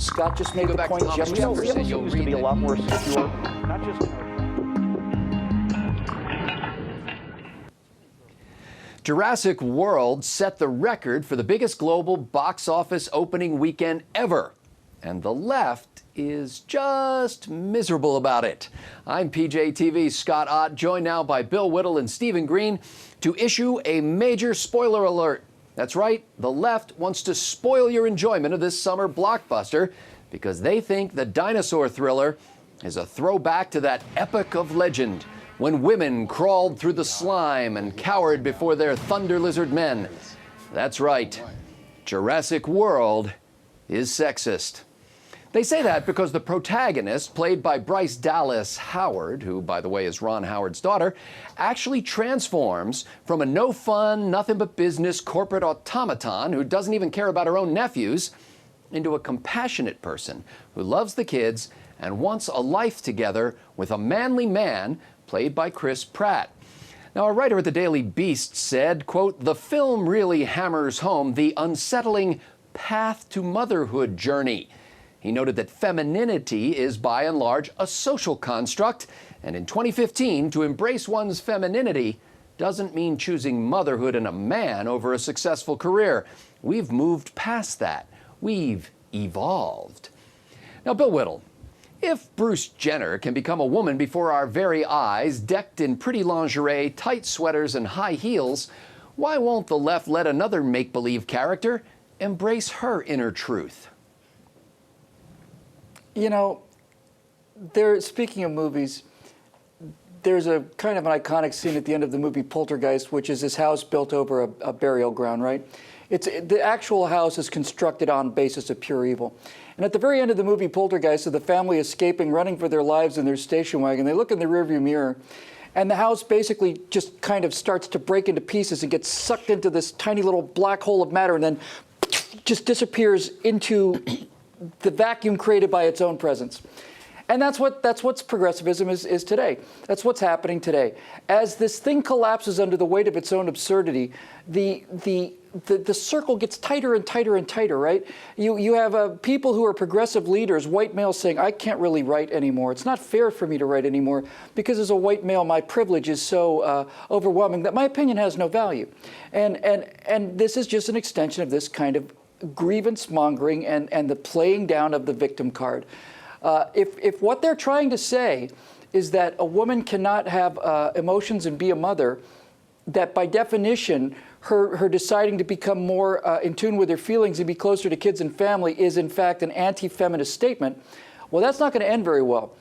Scott just made the point. Jefferson used to be a lot more secure, not just. Jurassic World set the record for the biggest global box office opening weekend ever. And the left is just miserable about it. I'm PJTV's Scott Ott, joined now by Bill Whittle and Stephen Green to issue a major spoiler alert. That's right, the left wants to spoil your enjoyment of this summer blockbuster because they think the dinosaur thriller is a throwback to that epic of legend when women crawled through the slime and cowered before their thunder lizard men. That's right, Jurassic World is sexist. They say that because the protagonist, played by Bryce Dallas Howard, who, by the way, is Ron Howard's daughter, actually transforms from a no-fun, nothing-but-business corporate automaton who doesn't even care about her own nephews into a compassionate person who loves the kids and wants a life together with a manly man played by Chris Pratt. Now, a writer at the Daily Beast said, quote, "The film really hammers home the unsettling path to motherhood journey." He noted that femininity is, by and large, a social construct, and in 2015, to embrace one's femininity doesn't mean choosing motherhood and a man over a successful career. We've moved past that. We've evolved. Now, Bill Whittle, if Bruce Jenner can become a woman before our very eyes, decked in pretty lingerie, tight sweaters, and high heels, why won't the left let another make-believe character embrace her inner truth? You know, speaking of movies, there's a kind of an iconic scene at the end of the movie Poltergeist, which is this house built over a burial ground, right? The actual house is constructed on basis of pure evil. And at the very end of the movie Poltergeist, so the family escaping, running for their lives in their station wagon, they look in the rearview mirror, and the house basically just kind of starts to break into pieces and gets sucked into this tiny little black hole of matter and then just disappears into the vacuum created by its own presence. And that's what progressivism is today. That's what's happening today. As this thing collapses under the weight of its own absurdity, the circle gets tighter and tighter and tighter, right? You have people who are progressive leaders, white males, saying, I can't really write anymore. It's not fair for me to write anymore because as a white male, my privilege is so overwhelming that my opinion has no value. And this is just an extension of this kind of grievance mongering and the playing down of the victim card. If what they're trying to say is that a woman cannot have emotions and be a mother, that by definition, her deciding to become more in tune with her feelings and be closer to kids and family is in fact an anti-feminist statement, well, that's not going to end very well.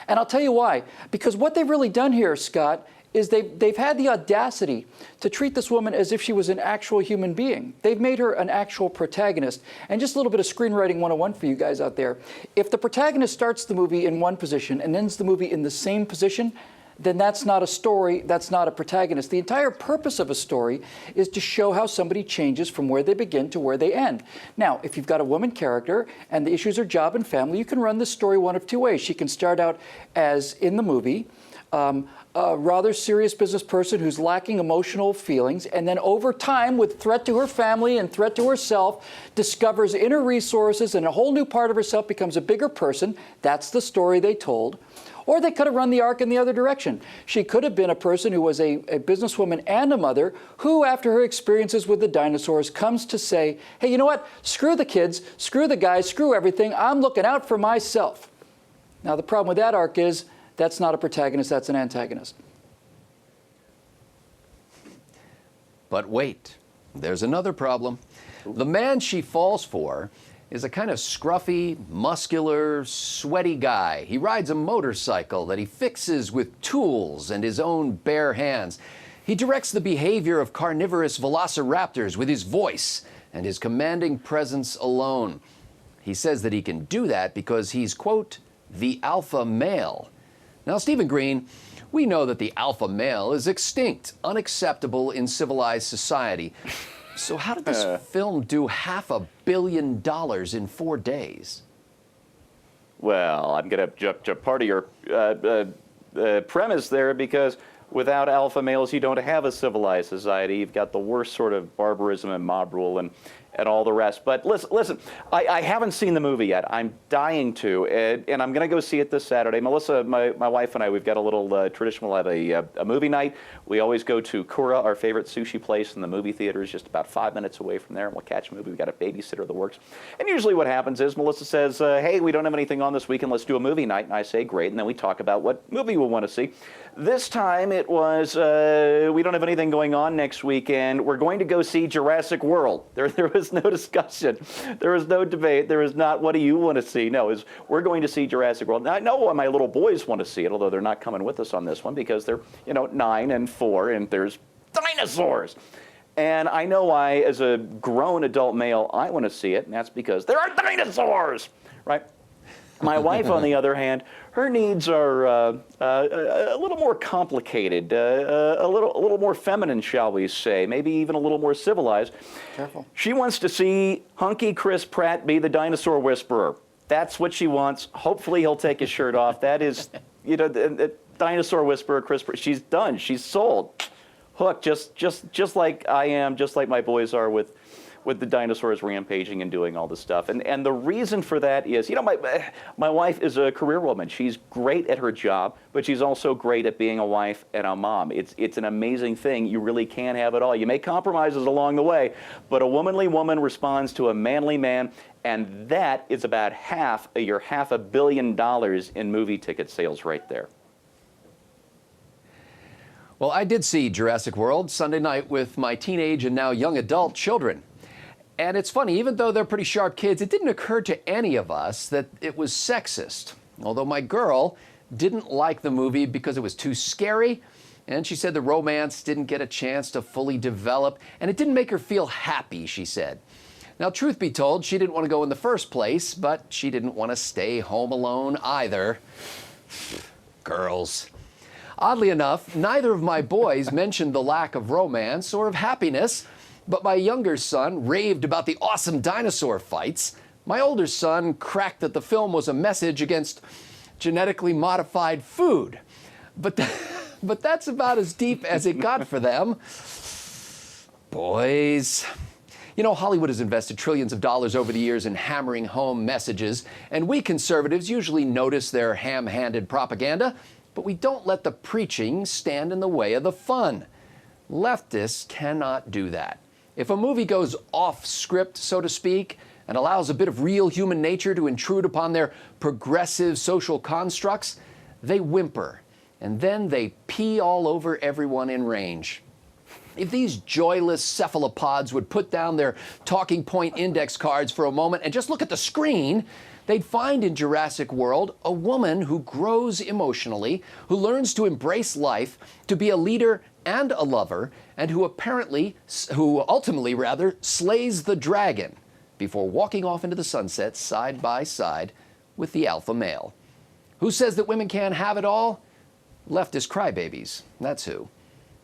And I'll tell you why. Because what they've really done here, Scott, is they've had the audacity to treat this woman as if she was an actual human being. They've made her an actual protagonist. And just a little bit of screenwriting 101 for you guys out there. If the protagonist starts the movie in one position and ends the movie in the same position, then that's not a story, that's not a protagonist. The entire purpose of a story is to show how somebody changes from where they begin to where they end. Now, if you've got a woman character and the issues are job and family, you can run this story one of two ways. She can start out as, in the movie, a rather serious business person who's lacking emotional feelings, and then over time, with threat to her family and threat to herself, discovers inner resources and a whole new part of herself, becomes a bigger person. That's the story they told. Or they could have run the arc in the other direction. She could have been a person who was a businesswoman and a mother who, after her experiences with the dinosaurs, comes to say, hey, you know what? Screw the kids, screw the guys, screw everything. I'm looking out for myself. Now, the problem with that arc is that's not a protagonist, that's an antagonist. But wait, there's another problem. The man she falls for is a kind of scruffy, muscular, sweaty guy. He rides a motorcycle that he fixes with tools and his own bare hands. He directs the behavior of carnivorous velociraptors with his voice and his commanding presence alone. He says that he can do that because he's, quote, the alpha male. Now, Stephen Green, we know that the alpha male is extinct, unacceptable in civilized society. So how did this film do $500 million in 4 days? Well, I'm going to jump to part of your premise there, because without alpha males, you don't have a civilized society. You've got the worst sort of barbarism and mob rule. and all the rest. But listen, I haven't seen the movie yet. I'm dying to, and I'm going to go see it this Saturday. Melissa, my wife and I, we've got a little tradition. We'll have a movie night. We always go to Kura, our favorite sushi place, and the movie theater is just about 5 minutes away from there, and we'll catch a movie. We've got a babysitter that works. And usually what happens is Melissa says, hey, we don't have anything on this weekend. Let's do a movie night. And I say, great. And then we talk about what movie we want to see. This time it was, we don't have anything going on next weekend. We're going to go see Jurassic World. There was no discussion. There was no debate. There was not, what do you want to see? No, it's, we're going to see Jurassic World. Now, I know why my little boys want to see it, although they're not coming with us on this one because they're, 9 and 4, and there's dinosaurs. And I know why, as a grown adult male, I want to see it, and that's because there are dinosaurs, right? My wife, on the other hand, her needs are a little more complicated, a little more feminine, shall we say, maybe even a little more civilized. Careful. She wants to see hunky Chris Pratt be the dinosaur whisperer. That's what she wants. Hopefully he'll take his shirt off. That is, the dinosaur whisperer, Chris Pratt. She's done. She's sold. Hooked, just like I am, just like my boys are with the dinosaurs rampaging and doing all this stuff. And the reason for that is, my wife is a career woman. She's great at her job, but she's also great at being a wife and a mom. It's an amazing thing. You really can have it all. You make compromises along the way, but a womanly woman responds to a manly man, and that is about half of your $500 million in movie ticket sales right there. Well, I did see Jurassic World Sunday night with my teenage and now young adult children. And it's funny, even though they're pretty sharp kids, it didn't occur to any of us that it was sexist. Although my girl didn't like the movie because it was too scary, and she said the romance didn't get a chance to fully develop, and it didn't make her feel happy, she said. Now, truth be told, she didn't want to go in the first place, but she didn't want to stay home alone either. Girls. Oddly enough, neither of my boys mentioned the lack of romance or of happiness, but my younger son raved about the awesome dinosaur fights. My older son cracked that the film was a message against genetically modified food. But that's about as deep as it got for them. Boys. Hollywood has invested trillions of dollars over the years in hammering home messages, and we conservatives usually notice their ham-handed propaganda, but we don't let the preaching stand in the way of the fun. Leftists cannot do that. If a movie goes off script, so to speak, and allows a bit of real human nature to intrude upon their progressive social constructs, they whimper, and then they pee all over everyone in range. If these joyless cephalopods would put down their talking point index cards for a moment and just look at the screen, they'd find in Jurassic World a woman who grows emotionally, who learns to embrace life, to be a leader and a lover, and who ultimately slays the dragon before walking off into the sunset side by side with the alpha male. Who says that women can't have it all? Leftist crybabies, that's who.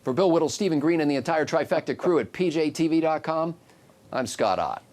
For Bill Whittle, Stephen Green, and the entire Trifecta crew at pjtv.com, I'm Scott Ott.